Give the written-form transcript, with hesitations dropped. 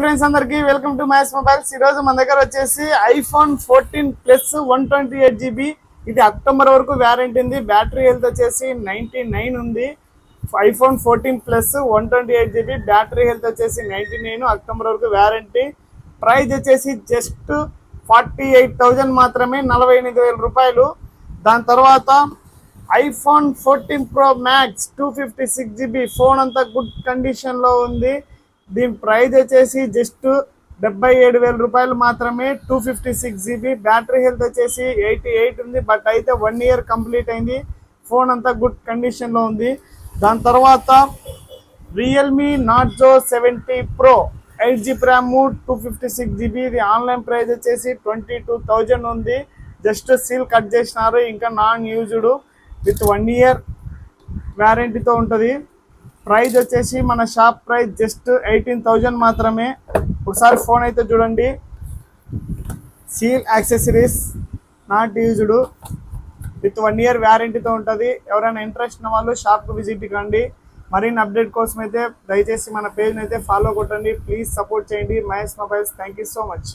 Friends అందరికి welcome to max mobiles. ఈ రోజు మన దగ్గర వచ్చేసి ఐఫోన్ 14 ప్లస్ 128GB. ఇది అక్టోబర్ వరకు వ్యారంటీ ఉంది. బ్యాటరీ హెల్త్ వచ్చేసి 99 ఉంది. IPhone 14 plus 128GB battery health వచ్చేసి 99, అక్టోబర్ వరకు వ్యారంటీ. ప్రైస్ వచ్చేసి జస్ట్ 48,000 మాత్రమే, 48,000 రూపాయలు. దాని తర్వాత iPhone 14 pro max 256GB phone అంతా గుడ్ కండిషన్ లో ఉంది. దీని ప్రైస్ వచ్చేసి జస్ట్ 77,000 రూపాయలు మాత్రమే. 256GB బ్యాటరీ హెల్త్ వచ్చేసి 88 ఉంది. బట్ అయితే 1 ఇయర్ కంప్లీట్ అయింది. ఫోన్ అంతా గుడ్ కండిషన్ లో ఉంది. దాని తర్వాత Realme Narzo 70 pro 8GB RAM 256GB. ఇది ఆన్లైన్ ప్రైస్ వచ్చేసి 22,000 ఉంది. జస్ట్ సీల్ కట్ చేసినారు, ఇంకా నాన్ యూజ్డ్ విత్ 1 ఇయర్ వ్యారంటీతో ఉంటుంది. ప్రైస్ వచ్చేసి మన షాప్ ప్రైస్ జస్ట్ 18,000 మాత్రమే. ఒకసారి ఫోన్ అయితే చూడండి. Seal accessories not used with 1 year వ్యారంటీతో ఉంటుంది. ఎవరైనా ఇంట్రెస్ట్ ఉన్న వాళ్ళు షాప్కు విజిట్ కండి. మరిన్ని అప్డేట్ కోసం అయితే దయచేసి మన పేజ్ని అయితే ఫాలో కొట్టండి. ప్లీజ్ సపోర్ట్ చేయండి max mobiles. Thank you so much.